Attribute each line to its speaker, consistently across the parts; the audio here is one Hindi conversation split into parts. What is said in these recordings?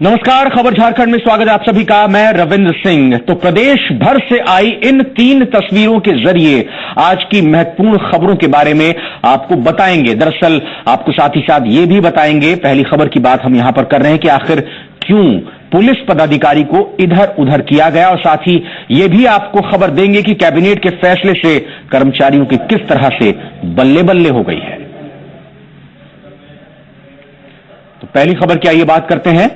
Speaker 1: नमस्कार, खबर झारखंड में स्वागत है आप सभी का। मैं रविंद्र सिंह। तो प्रदेश भर से आई इन 3 तस्वीरों के जरिए आज की महत्वपूर्ण खबरों के बारे में आपको बताएंगे। दरअसल आपको साथ ही साथ ये भी बताएंगे, पहली खबर की बात हम यहां पर कर रहे हैं कि आखिर क्यों पुलिस पदाधिकारी को इधर उधर किया गया, और साथ ही ये भी आपको खबर देंगे कि कैबिनेट के फैसले से कर्मचारियों की किस तरह से बल्ले बल्ले हो गई है। तो पहली खबर की आइए बात करते हैं।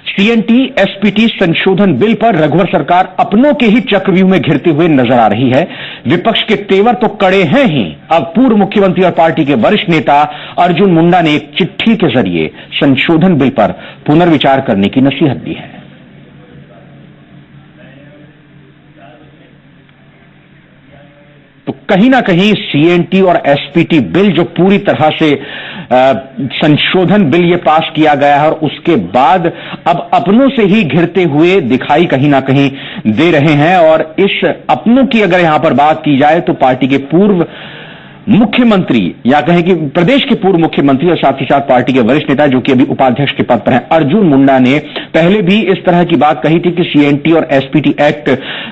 Speaker 1: सीएनटी एसपीटी संशोधन बिल पर रघुवर सरकार अपनों के ही चक्रव्यूह में घिरते हुए नजर आ रही है। विपक्ष के तेवर तो कड़े हैं ही। अब पूर्व मुख्यमंत्री और पार्टी के वरिष्ठ नेता अर्जुन मुंडा ने एक चिट्ठी के जरिए संशोधन बिल पर पुनर्विचार करने की नसीहत दी है। तो कहीं ना कहीं सीएनटी और एसपीटी बिल जो पूरी तरह से संशोधन बिल ये पास किया गया है, और उसके बाद अब अपनों से ही घिरते हुए दिखाई कहीं ना कहीं दे रहे हैं। और इस अपनों की अगर यहां पर बात की जाए तो पार्टी के पूर्व मुख्यमंत्री, या कहें कि प्रदेश के पूर्व मुख्यमंत्री और साथ ही साथ पार्टी के वरिष्ठ नेता जो कि अभी उपाध्यक्ष के पद पर हैं, अर्जुन मुंडा ने पहले भी इस तरह की बात कही थी कि सीएनटी और एसपीटी एक्ट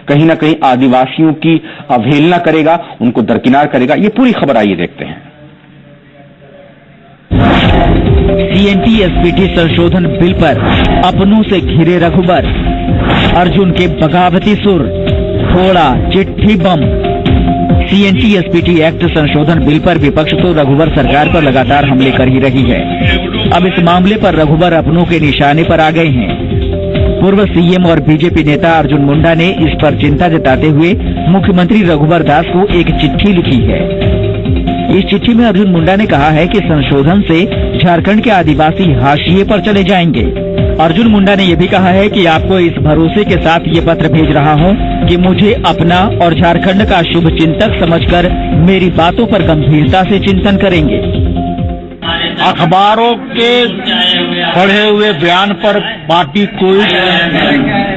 Speaker 1: कहीं ना कहीं आदिवासियों की अवहेलना करेगा, उनको दरकिनार करेगा। ये पूरी खबर आइए देखते हैं।
Speaker 2: सीएनटी एसपीटी संशोधन बिल पर अपनों से घिरे रघुवर, अर्जुन के बगावती सुर, थोड़ा चिट्ठी बम। सीएनटी एसपीटी एक्ट संशोधन बिल पर विपक्ष तो रघुवर सरकार पर लगातार हमले कर ही रही है। अब इस मामले पर रघुवर अपनों के निशाने पर आ गए हैं। पूर्व सीएम और बीजेपी नेता अर्जुन मुंडा ने इस पर चिंता जताते हुए मुख्यमंत्री रघुवर दास को एक चिट्ठी लिखी है। इस चिट्ठी में अर्जुन मुंडा ने कहा है कि संशोधन से झारखंड के आदिवासी हाशिए पर चले जाएंगे। अर्जुन मुंडा ने यह भी कहा है कि आपको इस भरोसे के साथ ये पत्र भेज रहा हूं कि मुझे अपना और झारखंड का शुभ चिंतक समझकर मेरी बातों पर गंभीरता से चिंतन करेंगे।
Speaker 3: अखबारों के पढ़े हुए बयान पर पार्टी कोई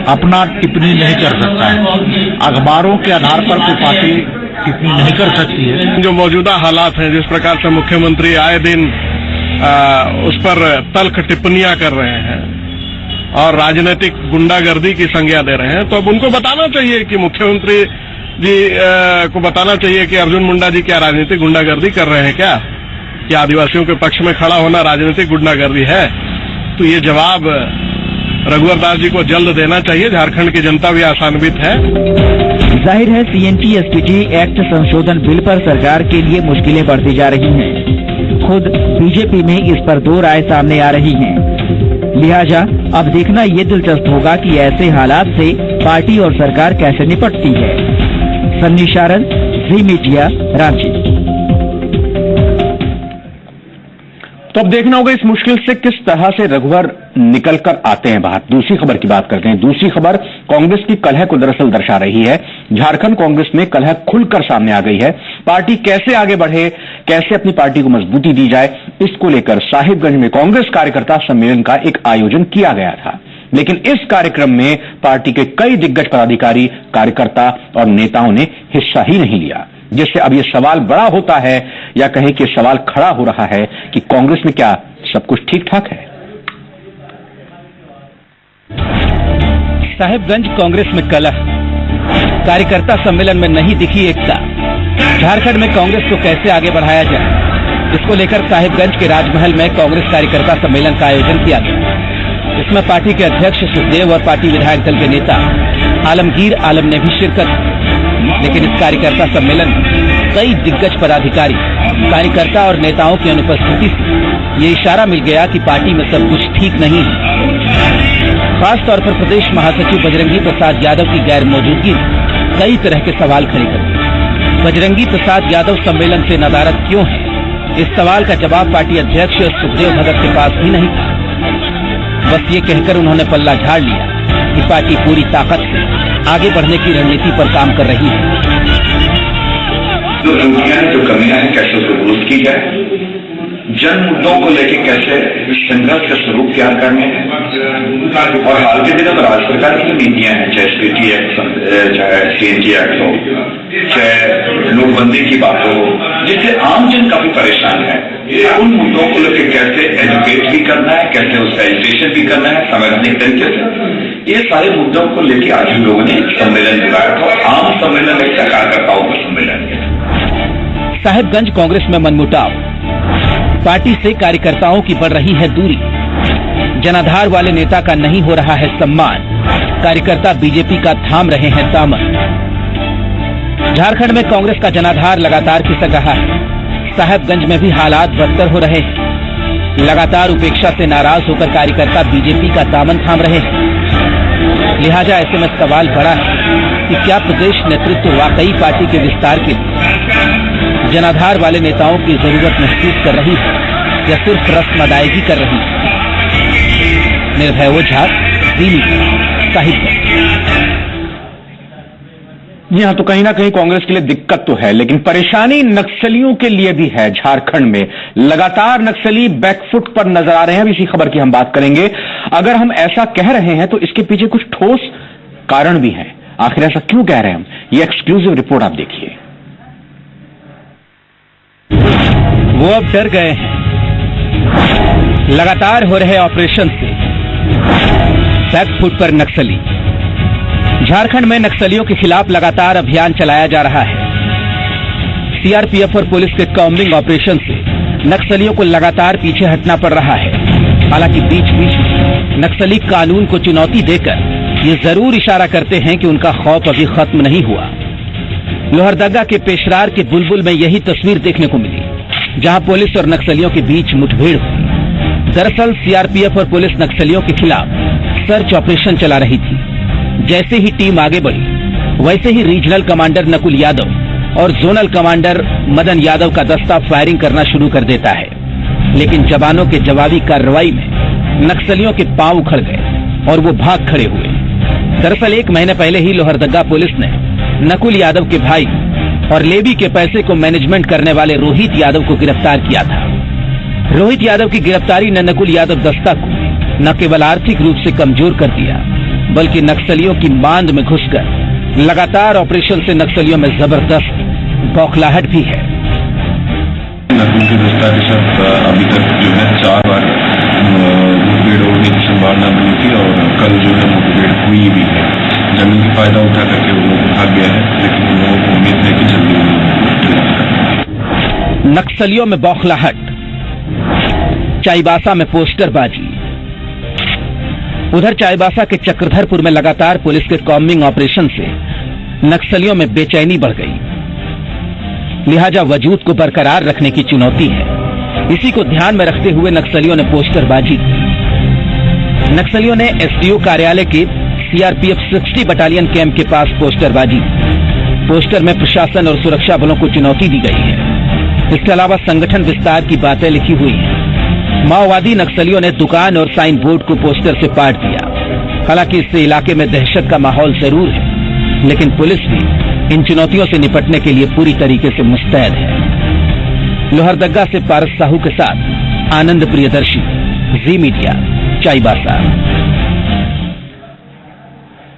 Speaker 3: अपना टिप्पणी नहीं कर सकता है। अखबारों के आधार पर कोई पार्टी टिप्पणी नहीं कर सकती है।
Speaker 4: जो मौजूदा हालात हैं, जिस प्रकार से मुख्यमंत्री आए दिन उस पर तल्ख टिप्पणियां कर रहे हैं और राजनीतिक गुंडागर्दी की संज्ञा दे रहे हैं, तो अब उनको बताना चाहिए कि मुख्यमंत्री जी को बताना चाहिए कि अर्जुन मुंडा जी क्या राजनीतिक गुंडागर्दी कर रहे हैं क्या आदिवासियों के पक्ष में खड़ा होना राजनीतिक गुंडागर्दी है? तो ये जवाब रघुवर दास जी को जल्द देना चाहिए। झारखंड की जनता भी आशान्वित है।
Speaker 2: जाहिर है सीएनटी एसपीटी एक्ट संशोधन बिल पर सरकार के लिए मुश्किलें बढ़ती जा रही हैं। खुद बीजेपी में इस पर 2 राय सामने आ रही हैं। लिहाजा अब देखना ये दिलचस्प होगा कि ऐसे हालात से पार्टी और सरकार कैसे निपटती है। सन्नी शारद, जी मीडिया, रांची।
Speaker 1: तो अब देखना होगा इस मुश्किल से किस तरह से रघुवर निकलकर आते हैं बाहर। दूसरी खबर की बात करते हैं। दूसरी खबर कांग्रेस की कलह को दरअसल दर्शा रही है। झारखंड कांग्रेस में कलह खुलकर सामने आ गई है। पार्टी कैसे आगे बढ़े, कैसे अपनी पार्टी को मजबूती दी जाए, इसको लेकर साहिबगंज में कांग्रेस कार्यकर्ता सम्मेलन का एक आयोजन किया गया था। लेकिन इस कार्यक्रम में पार्टी के कई दिग्गज पदाधिकारी, कार्यकर्ता और नेताओं ने हिस्सा ही नहीं लिया, जिससे अब यह सवाल बड़ा होता है, या कहें कि सवाल खड़ा हो रहा है कि कांग्रेस में क्या सब कुछ ठीक ठाक है।
Speaker 2: साहिबगंज कांग्रेस में कलह, कार्यकर्ता सम्मेलन में नहीं दिखी एकता। झारखंड में कांग्रेस को कैसे आगे बढ़ाया जाए, इसको लेकर साहिबगंज के राजमहल में कांग्रेस कार्यकर्ता सम्मेलन का आयोजन किया गया। इसमें पार्टी के अध्यक्ष सुखदेव और पार्टी विधायक दल के नेता आलमगीर आलम ने भी शिरकत की। लेकिन इस कार्यकर्ता सम्मेलन में कई दिग्गज पदाधिकारी, कार्यकर्ता और नेताओं की अनुपस्थिति से ये इशारा मिल गया कि पार्टी में सब कुछ ठीक नहीं है। खासतौर पर प्रदेश महासचिव बजरंगी प्रसाद यादव की गैर मौजूदगी ने कई तरह के सवाल खड़े कर दिए। बजरंगी प्रसाद यादव सम्मेलन से नदारद क्यों है, इस सवाल का जवाब पार्टी अध्यक्ष सुखदेव भगत के पास भी नहीं था। बस ये कहकर उन्होंने पल्ला झाड़ लिया कि पार्टी पूरी ताकत से आगे बढ़ने की रणनीति पर काम कर रही है।
Speaker 5: जो त्रुटियां हैं, जो कमियां हैं, कैसे उसको दुरुस्त की जाए, जन मुद्दों को लेकर कैसे संघर्ष का स्वरूप तैयार करने हैं। और हाल के दिनों में राज्य सरकार की नीतियां हैं, चाहे एसपीटी एक्ट, चाहे सीएनटी एक्ट हो, चाहे नोटबंदी की बात हो, जिससे आम जन काफी परेशान है, उन मुद्दों को लेकर कैसे एजुकेट भी करना है, कैसे उसका एजुकेशन भी करना है संवैधानिक तरीके से, ये सारे मुद्दों को लेकर आज हम लोगों ने सम्मेलन बुलाया था। आम सम्मेलन एक कार्यकर्ताओं का सम्मेलन है।
Speaker 2: साहिबगंज कांग्रेस में मनमुटाव, पार्टी से कार्यकर्ताओं की बढ़ रही है दूरी, जनाधार वाले नेता का नहीं हो रहा है सम्मान, कार्यकर्ता बीजेपी का थाम रहे हैं दामन। झारखंड में कांग्रेस का जनाधार लगातार खिसक रहा है, साहिबगंज में भी हालात बदतर हो रहे हैं। लगातार उपेक्षा से नाराज होकर कार्यकर्ता बीजेपी का दामन थाम रहे हैं। लिहाजा ऐसे में सवाल बड़ा है कि क्या प्रदेश नेतृत्व वाकई पार्टी के विस्तार के लिए जनाधार वाले नेताओं की जरूरत महसूस कर रही है या सिर्फ रस्म अदायगी कर रही है। निर्भय ओझा, साहिबगंज।
Speaker 1: जी हाँ, तो कहीं ना कहीं कांग्रेस के लिए दिक्कत तो है, लेकिन परेशानी नक्सलियों के लिए भी है। झारखंड में लगातार नक्सली बैकफुट पर नजर आ रहे हैं। अब इसी खबर की हम बात करेंगे। अगर हम ऐसा कह रहे हैं तो इसके पीछे कुछ ठोस कारण भी हैं। आखिर ऐसा क्यों कह रहे हैं हम, ये एक्सक्लूसिव रिपोर्ट आप देखिए।
Speaker 2: वो अब डर गए हैं लगातार हो रहे ऑपरेशन से। बैकफुट पर नक्सली। झारखंड में नक्सलियों के खिलाफ लगातार अभियान चलाया जा रहा है। सीआरपीएफ और पुलिस के कॉम्बिंग ऑपरेशन से नक्सलियों को लगातार पीछे हटना पड़ रहा है। हालांकि बीच बीच में नक्सली कानून को चुनौती देकर ये जरूर इशारा करते हैं कि उनका खौफ अभी खत्म नहीं हुआ। लोहरदगा के पेशरार के बुलबुल में यही तस्वीर देखने को मिली, जहां पुलिस और नक्सलियों के बीच मुठभेड़ हुई। दरअसल सीआरपीएफ और पुलिस नक्सलियों के खिलाफ सर्च ऑपरेशन चला रही थी। जैसे ही टीम आगे बढ़ी, वैसे ही रीजनल कमांडर नकुल यादव और जोनल कमांडर मदन यादव का दस्ता फायरिंग करना शुरू कर देता है। लेकिन जवानों के जवाबी कार्रवाई में नक्सलियों के पांव उखड़ गए और वो भाग खड़े हुए। दरअसल 1 महीने पहले ही लोहरदगा पुलिस ने नकुल यादव के भाई और लेवी के पैसे को मैनेजमेंट करने वाले रोहित यादव को गिरफ्तार किया था। रोहित यादव की गिरफ्तारी ने नकुल यादव दस्ता को न केवल आर्थिक रूप से कमजोर कर दिया, बल्कि नक्सलियों की मांद में घुसकर लगातार ऑपरेशन से नक्सलियों में जबरदस्त बौखलाहट भी है।
Speaker 6: नकुल के दस्ता के साथ अभी तक जो है 4 बार मुठभेड़ होने की संभावना बनी थी और कल जो है मुठभेड़ हुई भी है। जमीन की फायदा उठा करके वो लोग भाग गया है, लेकिन उन लोगों को उम्मीद है कि जल्दी
Speaker 2: नक्सलियों में बौखलाहट, चाईबासा में पोस्टरबाजी। उधर चाईबासा के चक्रधरपुर में लगातार पुलिस के कॉम्बिंग ऑपरेशन से नक्सलियों में बेचैनी बढ़ गई। लिहाजा वजूद को बरकरार रखने की चुनौती है। इसी को ध्यान में रखते हुए नक्सलियों ने पोस्टरबाजी की। नक्सलियों ने एसडीओ कार्यालय के सीआरपीएफ 60 बटालियन कैंप के पास पोस्टरबाजी। पोस्टर में प्रशासन और सुरक्षा बलों को चुनौती दी गई है। इसके अलावा संगठन विस्तार की बातें लिखी हुई हैं। माओवादी नक्सलियों ने दुकान और साइन बोर्ड को पोस्टर से पाट दिया। हालांकि इससे इलाके में दहशत का माहौल जरूर है, लेकिन पुलिस भी इन चुनौतियों से निपटने के लिए पूरी तरीके से मुस्तैद है। लोहरदगा से पारस साहू के साथ आनंद प्रियदर्शी, जी मीडिया, चाईबासा।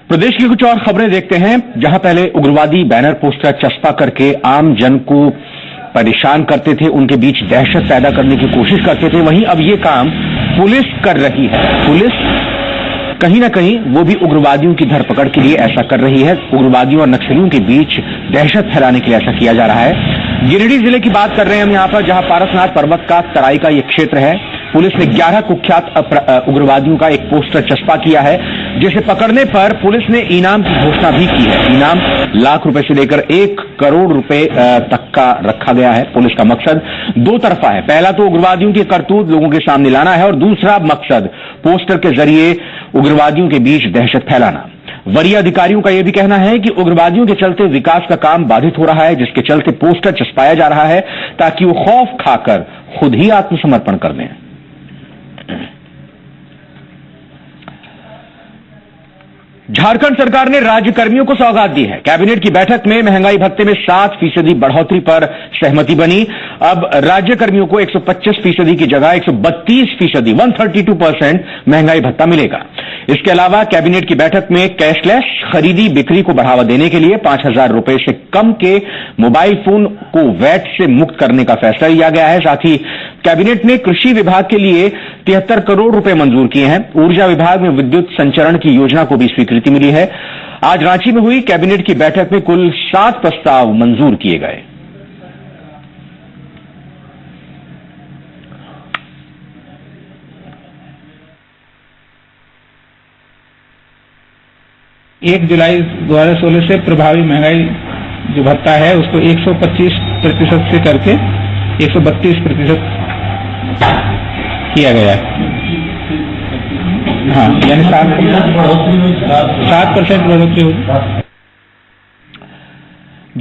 Speaker 1: प्रदेश की कुछ और खबरें देखते हैं, जहां पहले उग्रवादी बैनर पोस्टर चस्पा करके आम जन को परेशान करते थे, उनके बीच दहशत पैदा करने की कोशिश करते थे, वहीं अब ये काम पुलिस कर रही है। पुलिस कहीं ना कहीं वो भी उग्रवादियों की धरपकड़ के लिए ऐसा कर रही है। उग्रवादियों और नक्सलियों के बीच दहशत फैलाने के लिए ऐसा किया जा रहा है। गिरिडीह जिले की बात कर रहे हैं हम यहां पर, जहां पारसनाथ पर्वत का तराई का ये क्षेत्र है। पुलिस ने 11 कुख्यात उग्रवादियों का एक पोस्टर चस्पा किया है, जिसे पकड़ने पर पुलिस ने इनाम की घोषणा भी की है। इनाम लाख रुपए से लेकर 1 करोड़ रुपए तक का रखा गया है। पुलिस का मकसद 2 तरफा है। पहला तो उग्रवादियों की करतूत लोगों के सामने लाना है और दूसरा मकसद पोस्टर के जरिए उग्रवादियों के बीच दहशत फैलाना। वरीय अधिकारियों का यह भी कहना है कि उग्रवादियों के चलते विकास का काम बाधित हो रहा है, जिसके चलते पोस्टर चस्पाया जा रहा है ताकि वो खौफ खाकर खुद ही आत्मसमर्पण कर दें। झारखंड सरकार ने राज्यकर्मियों को सौगात दी है। कैबिनेट की बैठक में महंगाई भत्ते में 7% बढ़ोतरी पर सहमति बनी। अब राज्यकर्मियों को 125% की जगह 132%, 132% महंगाई भत्ता मिलेगा। इसके अलावा कैबिनेट की बैठक में कैशलेस खरीदी बिक्री को बढ़ावा देने के लिए 5,000 रुपए से कम के मोबाइल फोन को वैट से मुक्त करने का फैसला लिया गया है। साथ ही कैबिनेट ने कृषि विभाग के लिए 73 करोड़ रुपए मंजूर किए हैं। ऊर्जा विभाग में विद्युत संचरण की योजना को भी स्वीकृति मिली है। आज रांची में हुई कैबिनेट की बैठक में कुल 7 प्रस्ताव मंजूर किए गए।
Speaker 7: एक जुलाई 2016 से प्रभावी महंगाई जो भत्ता है उसको 125% से करके 132% किया गया है। हाँ, यानी 7% बढ़ोतरी होगी।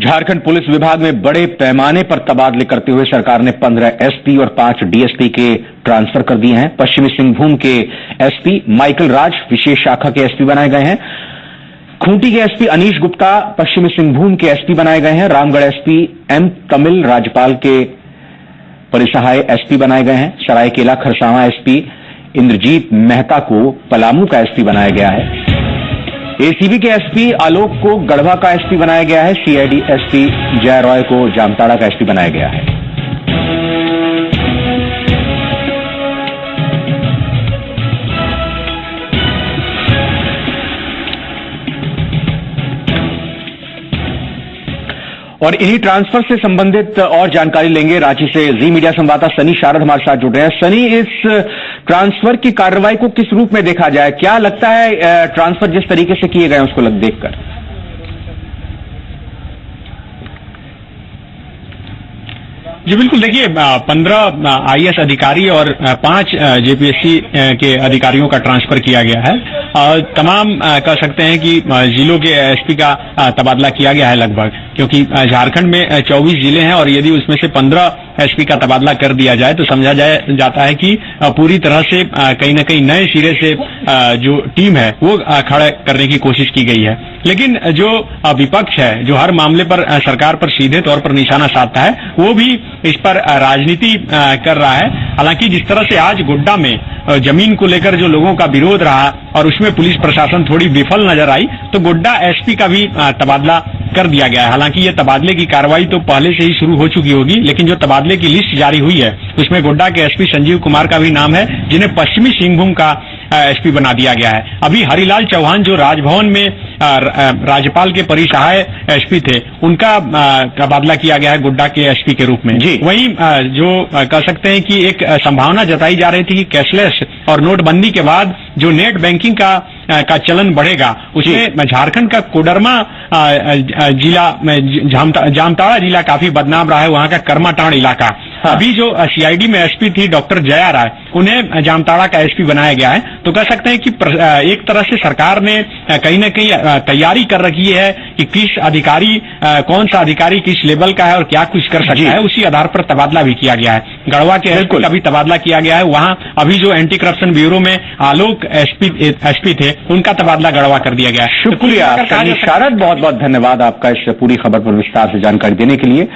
Speaker 1: झारखंड पुलिस विभाग में बड़े पैमाने पर तबादले करते हुए सरकार ने 15 एसपी और 5 डीएसपी के ट्रांसफर कर दिए हैं। पश्चिमी सिंहभूम के एसपी माइकल राज विशेष शाखा के एसपी बनाए गए हैं। खूंटी के एसपी अनीश गुप्ता पश्चिमी सिंहभूम के एसपी बनाए गए हैं। रामगढ़ एसपी एम तमिल राज्यपाल के परिसहाय एसपी बनाए गए हैं। सरायकेला खरसावां एसपी इंद्रजीत मेहता को पलामू का एसपी बनाया गया है। एसीबी के एसपी आलोक को गढ़वा का एसपी बनाया गया है। सीआईडी एसपी जय रॉय को जामताड़ा का एसपी बनाया गया है। और इन्हीं ट्रांसफर से संबंधित और जानकारी लेंगे। रांची से जी मीडिया संवाददाता सनी शारद हमारे साथ जुड़ रहे हैं। सनी, इस ट्रांसफर की कार्रवाई को किस रूप में देखा जाए? क्या लगता है ट्रांसफर जिस तरीके से किए गए उसको देखकर?
Speaker 8: जी बिल्कुल, देखिए 15 आईएएस अधिकारी और 5 जेपीएससी के अधिकारियों का ट्रांसफर किया गया है। तमाम कह सकते हैं कि जिलों के एसपी का तबादला किया गया है लगभग, क्योंकि झारखंड में 24 जिले हैं और यदि उसमें से 15 एसपी का तबादला कर दिया जाए तो समझा जाता है कि पूरी तरह से कहीं न कहीं नए सिरे से जो टीम है वो खड़ा करने की कोशिश की गई है। लेकिन जो विपक्ष है, जो हर मामले पर सरकार पर सीधे तौर पर निशाना साधता है, वो भी इस पर राजनीति कर रहा है। हालांकि जिस तरह से आज गोड्डा में जमीन को लेकर जो लोगों का विरोध रहा और उसमें पुलिस प्रशासन थोड़ी विफल नजर आई, तो गोड्डा एसपी का भी तबादला कर दिया गया है। हालांकि ये तबादले की कार्रवाई तो पहले से ही शुरू हो चुकी होगी, लेकिन जो तबादले की लिस्ट जारी हुई है उसमें गोड्डा के एसपी संजीव कुमार का भी नाम है, जिन्हें पश्चिमी सिंहभूम का एसपी बना दिया गया है। अभी हरिलाल चौहान जो राजभवन में राज्यपाल के परिसहाय एसपी थे, उनका तबादला किया गया है गोड्डा के एसपी के रूप में। वहीं जो कह सकते हैं कि एक संभावना जताई जा रही थी कि कैशलेस और नोटबंदी के बाद जो नेट बैंकिंग का चलन बढ़ेगा, उसमें झारखंड का कोडरमा जिला में जामताड़ा जिला काफी बदनाम रहा है, वहां का कर्माटांड़ इलाका। अभी जो सीआईडी में एसपी थी डॉक्टर जया राय, उन्हें जामताड़ा का एसपी बनाया गया है। तो कह सकते हैं कि एक तरह से सरकार ने कहीं न कहीं तैयारी कर रखी है कि किस अधिकारी, कौन सा अधिकारी किस लेवल का है और क्या कुछ कर सकता है, उसी आधार पर तबादला भी किया गया है। गढ़वा के एसपी का भी तबादला किया गया है। वहां अभी जो एंटी करप्शन ब्यूरो में आलोक एसपी थे, उनका तबादला गढ़वा कर दिया गया है।
Speaker 1: शुक्रिया शारद, बहुत बहुत धन्यवाद आपका इस पूरी खबर पर विस्तार से जानकारी देने के लिए।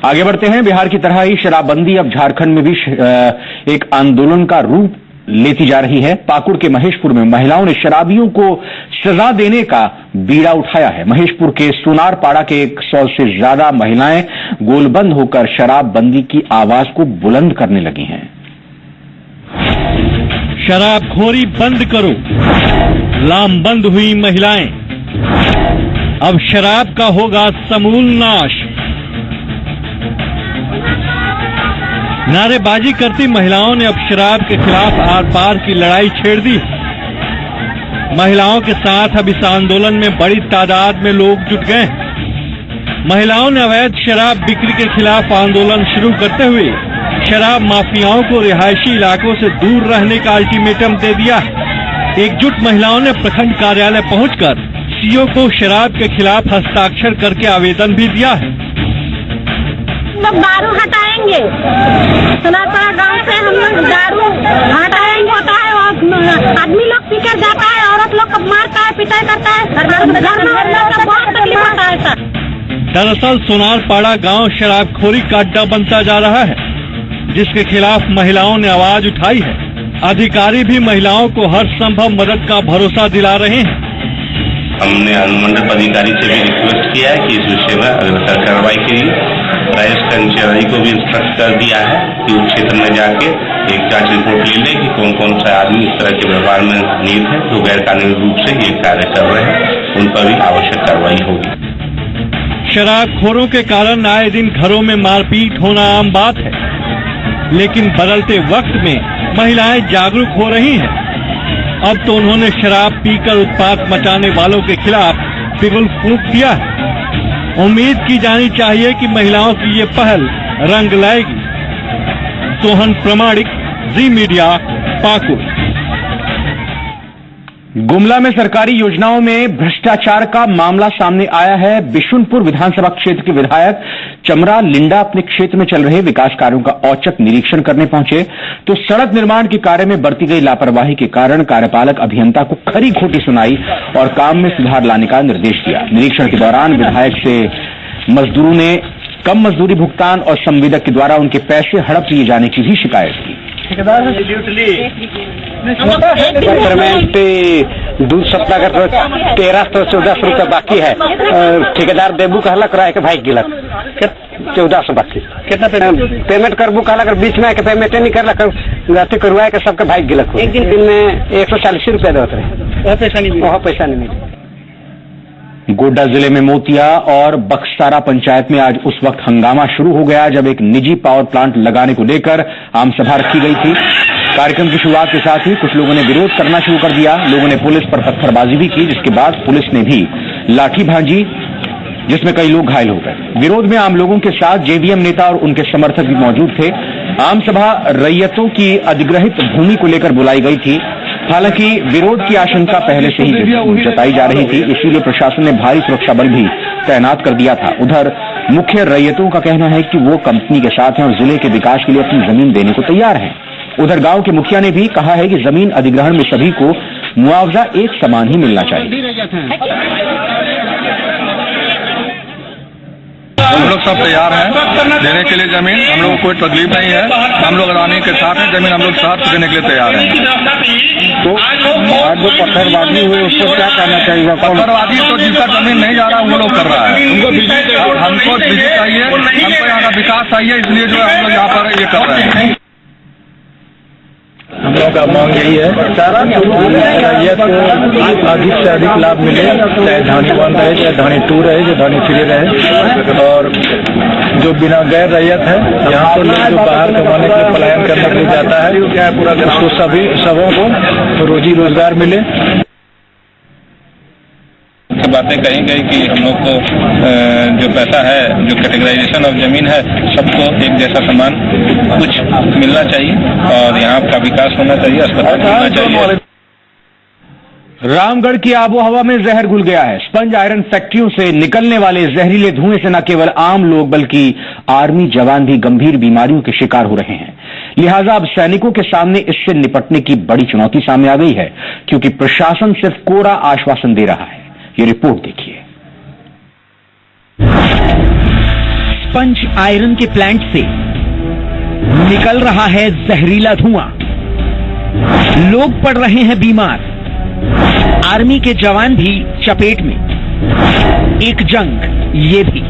Speaker 1: आगे बढ़ते हैं। बिहार की तरह ही शराबबंदी अब झारखंड में भी एक आंदोलन का रूप लेती जा रही है। पाकुड़ के महेशपुर में महिलाओं ने शराबियों को सजा देने का बीड़ा उठाया है। महेशपुर के सोनारपाड़ा के 100 से ज्यादा महिलाएं गोलबंद होकर शराबबंदी की आवाज को बुलंद करने लगी हैं।
Speaker 9: शराबखोरी बंद करो, लामबंद हुई महिलाएं। अब शराब का होगा समूल नाश। नारेबाजी करती महिलाओं ने अब शराब के खिलाफ आर पार की लड़ाई छेड़ दी। महिलाओं के साथ अब इस आंदोलन में बड़ी तादाद में लोग जुट गए। महिलाओं ने अवैध शराब बिक्री के खिलाफ आंदोलन शुरू करते हुए शराब माफियाओं को रिहायशी इलाकों से दूर रहने का अल्टीमेटम दे दिया। एकजुट महिलाओं ने प्रखंड कार्यालय पहुंचकर सीओ को शराब के खिलाफ हस्ताक्षर करके आवेदन भी दिया है।
Speaker 10: लोग दारू हटाएंगे, सोनारपाड़ा गांव से हम लोग दारू हटाएंगे होता है। और आदमी लोग पीकर जाता है, औरत लोग को मारता है, पिटाई करता है, बहुत तकलीफ होता है सर।
Speaker 9: दरअसल सोनारपाड़ा गांव शराबखोरी का अड्डा बनता जा रहा है, जिसके खिलाफ महिलाओं ने आवाज उठाई है। अधिकारी भी महिलाओं को हर संभव मदद का भरोसा दिला रहे हैं।
Speaker 11: हमने अनुमंडल अधिकारी से भी रिक्वेस्ट किया है कि इस विषय में अग्रसर कार्रवाई के लिए राइस कर्मचारी को भी इंस्ट्रक्ट कर दिया है कि उस क्षेत्र में जाके एक जांच रिपोर्ट ले लें कि कौन कौन सा आदमी इस तरह के व्यवहार में नियुक्त है जो गैर कानूनी रूप से ये कार्य कर रहे हैं, उन पर भी आवश्यक कार्रवाई होगी।
Speaker 9: शराबखोरों के कारण आए दिन घरों में मारपीट होना आम बात है, लेकिन बदलते वक्त में महिलाएं जागरूक हो रही हैं। अब तो उन्होंने शराब पीकर उत्पात मचाने वालों के खिलाफ बिगुल फूंक दिया है। उम्मीद की जानी चाहिए कि महिलाओं की ये पहल रंग लाएगी। सोहन प्रमाणिक, जी मीडिया, पाकुड़।
Speaker 1: गुमला में सरकारी योजनाओं में भ्रष्टाचार का मामला सामने आया है। बिशुनपुर विधानसभा क्षेत्र के विधायक चमरा लिंडा अपने क्षेत्र में चल रहे विकास कार्यों का औचक निरीक्षण करने पहुंचे तो सड़क निर्माण के कार्य में बरती गई लापरवाही के कारण कार्यपालक अभियंता को खरी खोटी सुनाई और काम में सुधार लाने का निर्देश दिया। निरीक्षण के दौरान विधायक से मजदूरों ने कम मजदूरी भुगतान और संवेदक के द्वारा उनके पैसे हड़प लिए जाने की भी शिकायत की।
Speaker 12: पेमेंट दूध सप्ताह का 1314 रुपया बाकी है। ठेकेदार देबू कहला कराए के भाई गिलक 1400 बाकी कितना पेमेंट करबू कहला कर बीच में आके पेमेंट नहीं करला कर करवाए के सबके भाई गिलक एक दिन में 140 रुपया देते रहे। वहाँ पैसा नहीं मिले।
Speaker 1: गोड्डा जिले में मोतिया और बक्सारा पंचायत में आज उस वक्त हंगामा शुरू हो गया जब एक निजी पावर प्लांट लगाने को लेकर आम सभा रखी गई थी। कार्यक्रम की शुरुआत के साथ ही कुछ लोगों ने विरोध करना शुरू कर दिया। लोगों ने पुलिस पर पत्थरबाजी भी की, जिसके बाद पुलिस ने भी लाठी भांजी, जिसमें कई लोग घायल हो गए। विरोध में आम लोगों के साथ जेवीएम नेता और उनके समर्थक भी मौजूद थे। आम सभा रैयतों की अधिग्रहित भूमि को लेकर बुलाई गई थी। हालांकि विरोध की आशंका पहले से ही जताई जा रही थी, इसीलिए प्रशासन ने भारी सुरक्षा बल भी तैनात कर दिया था। उधर मुख्य रैयतों का कहना है कि वो कंपनी के साथ हैं और जिले के विकास के लिए अपनी जमीन देने को तैयार हैं। उधर गांव के मुखिया ने भी कहा है कि जमीन अधिग्रहण में सभी को मुआवजा एक समान ही मिलना चाहिए।
Speaker 13: हम लोग सब तैयार हैं देने के लिए जमीन। हम लोग को कोई तकलीफ नहीं है। हम लोग रानी के साथ हैं, जमीन हम लोग साथ देने के लिए तैयार हैं।
Speaker 3: तो आज जो पत्थरबाजी हुई उसको क्या करना चाहिए?
Speaker 13: पत्थरबाजी तो जिसका जमीन नहीं जा रहा वो लोग कर रहा है। हमको बिजली चाहिए, हमको यहाँ का विकास चाहिए, इसलिए जो है हम लोग यहाँ पर ये कर रहे हैं।
Speaker 3: हम लोग का मांग यही है रैयत को अधिक से अधिक लाभ मिले, चाहे धानी 1 रहे, चाहे धानी 2 रहे, चाहे धानी 3 रहे। और जो बिना गैर रैयत है, यहाँ पर लोग जो बाहर कमाने के लिए पलायन करने के लिए जाता है, उसको सबों को रोजी रोजगार मिले।
Speaker 11: बातें कही गई कि हम लोग को जो पैसा है, जो कैटेगराइजेशन ऑफ जमीन है, सबको एक जैसा समान कुछ मिलना चाहिए और यहाँ का विकास होना चाहिए, अस्पताल होना चाहिए।
Speaker 1: रामगढ़ की आबोहवा में जहर घुल गया है। स्पंज आयरन फैक्ट्रियों से निकलने वाले जहरीले धुएं से न केवल आम लोग बल्कि आर्मी जवान भी गंभीर बीमारियों के शिकार हो रहे हैं। लिहाजा अब सैनिकों के सामने इससे निपटने की बड़ी चुनौती सामने आ गई है, क्योंकि प्रशासन सिर्फ कोरा आश्वासन दे रहा है। ये रिपोर्ट देखिए।
Speaker 2: स्पंज आयरन के प्लांट से निकल रहा है जहरीला धुआं, लोग पड़ रहे हैं बीमार, आर्मी के जवान भी चपेट में, एक जंग ये भी।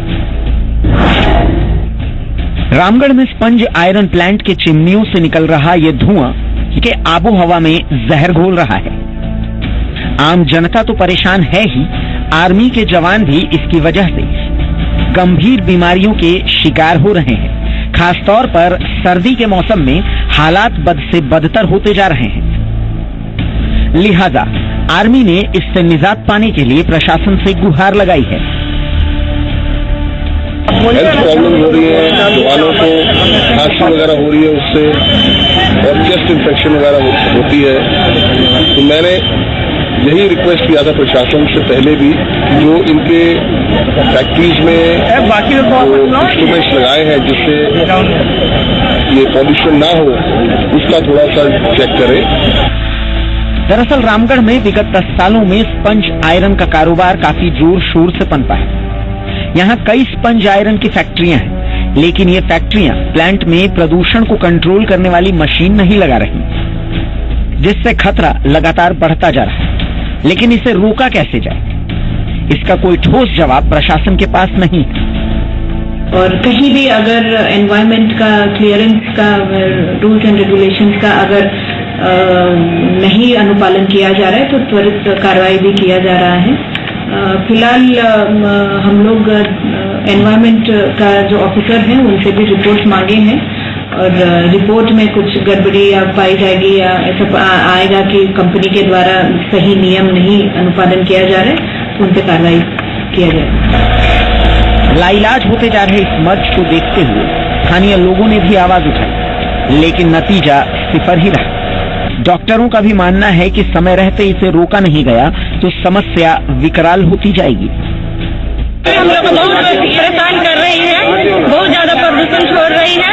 Speaker 2: रामगढ़ में स्पंज आयरन प्लांट के चिमनियों से निकल रहा यह धुआं के आबोहवा में जहर घोल रहा है। आम जनता तो परेशान है ही, आर्मी के जवान भी इसकी वजह से गंभीर बीमारियों के शिकार हो रहे हैं। खासतौर पर सर्दी के मौसम में हालात बद से बदतर होते जा रहे हैं। लिहाजा आर्मी ने इससे निजात पाने के लिए प्रशासन से गुहार लगाई है।
Speaker 6: हेल्थ प्रॉब्लम हो रही है, जवानों को खांसी वगैरह हो रही है उससे, और चेस्ट इन्फेक्शन वगैरह होती है। तो मैंने यही रिक्वेस्ट किया था प्रशासन से पहले भी, जो इनके फैक्ट्रीज में इंस्ट्रूमेंट्स लगाए हैं जिससे ये पॉल्यूशन ना हो, उसका थोड़ा सा चेक करें।
Speaker 2: दरअसल रामगढ़ में विगत 10 सालों में स्पंज आयरन का कारोबार काफी जोर शोर से पनपा है। यहाँ कई स्पंज आयरन की फैक्ट्रियां हैं, लेकिन ये फैक्ट्रियां प्लांट में प्रदूषण को कंट्रोल करने वाली मशीन नहीं लगा रही।
Speaker 1: जिससे खतरा लगातार बढ़ता जा रहा है। लेकिन इसे रोका कैसे जाए, इसका कोई ठोस जवाब प्रशासन के पास नहीं।
Speaker 14: और कहीं भी अगर एनवायरमेंट का क्लियरेंस का रूल्स एंड रेगुलेशंस का अगर नहीं अनुपालन किया जा रहा है तो त्वरित कार्रवाई भी किया जा रहा है। फिलहाल हम लोग एनवायरमेंट का जो ऑफिसर हैं उनसे भी रिपोर्ट मांगे हैं और रिपोर्ट में कुछ गड़बड़ी या पाई जाएगी या ऐसा आएगा कि कंपनी के द्वारा सही नियम नहीं अनुपालन किया जा रहा है तो उन पर कार्रवाई किया जाएगा।
Speaker 1: लाइलाज होते जा रहे इस मर्ज को देखते हुए स्थानीय लोगों ने भी आवाज उठाई, लेकिन नतीजा सिफर ही रहा। डॉक्टरों का भी मानना है कि समय रहते इसे रोका नहीं गया तो समस्या विकराल होती जाएगी।
Speaker 10: हम लोग को बहुत परेशान कर रही है, बहुत ज्यादा प्रदूषण छोड़ रही है।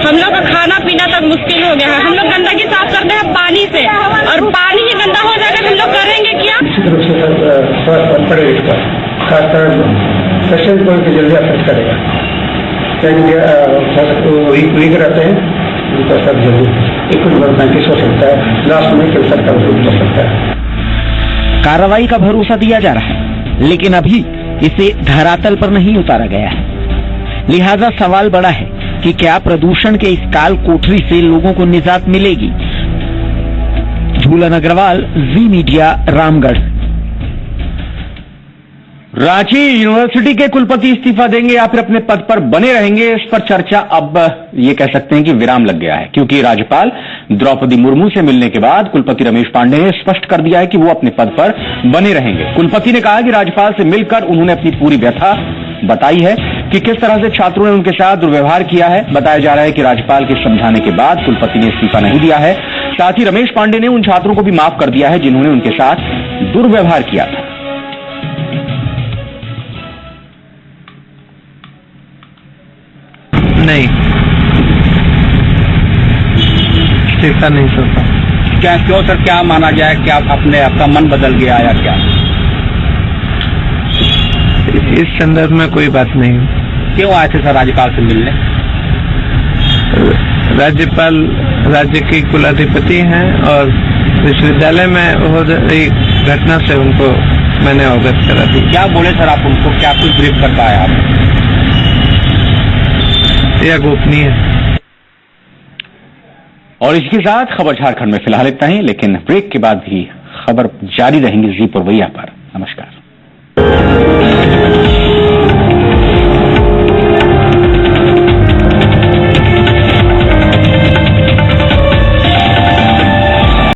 Speaker 10: हम लोग का खाना पीना तक मुश्किल हो गया है। हम लोग गंदगी साफ करते हैं पानी से और पानी ही गंदा हो जाएगा, हम लोग करेंगे क्या?
Speaker 12: पेशेंट को जल्दी अफेक्ट करेगा, वीक रहते हैं उनका सब जल्दी कुछ बदमाशी हो सकता है, लास्ट में कैंसर का रूप हो सकता है।
Speaker 1: कार्रवाई का भरोसा दिया जा रहा है, लेकिन अभी इसे धरातल पर नहीं उतारा गया है। लिहाजा सवाल बड़ा है कि क्या प्रदूषण के इस काल कोठरी से लोगों को निजात मिलेगी। झूलन अग्रवाल, जी मीडिया, रामगढ़। रांची यूनिवर्सिटी के कुलपति इस्तीफा देंगे या फिर अपने पद पर बने रहेंगे, इस पर चर्चा अब ये कह सकते हैं कि विराम लग गया है, क्योंकि राज्यपाल द्रौपदी मुर्मू से मिलने के बाद कुलपति रमेश पांडेय ने स्पष्ट कर दिया है कि वो अपने पद पर बने रहेंगे। कुलपति ने कहा कि राज्यपाल से मिलकर उन्होंने अपनी पूरी व्यथा बताई है कि किस तरह से छात्रों ने उनके साथ दुर्व्यवहार किया है। बताया जा रहा है कि राज्यपाल के समझाने के बाद कुलपति ने इस्तीफा नहीं दिया है। साथ ही रमेश पांडेय ने उन छात्रों को भी माफ कर दिया है जिन्होंने उनके साथ दुर्व्यवहार किया था।
Speaker 7: नहीं, इस्तीफा नहीं करता।
Speaker 2: क्या क्यों सर, क्या माना जाए, क्या आपका मन बदल गया या क्या?
Speaker 7: इस संदर्भ में कोई बात नहीं।
Speaker 2: क्यों आए थे सर राज्यपाल से मिलने?
Speaker 7: राज्यपाल राज्य के कुलाधिपति हैं और विश्वविद्यालय में हो रही घटना से उनको मैंने अवगत करा दी।
Speaker 2: क्या बोले सर आप उनको, क्या कुछ ब्रीफ कर पाए आप?
Speaker 7: यह गोपनीय है।
Speaker 1: और इसके साथ खबर झारखंड में फिलहाल इतना ही, लेकिन ब्रेक के बाद भी खबर जारी रहेंगी जी पुरवैया पर। नमस्कार।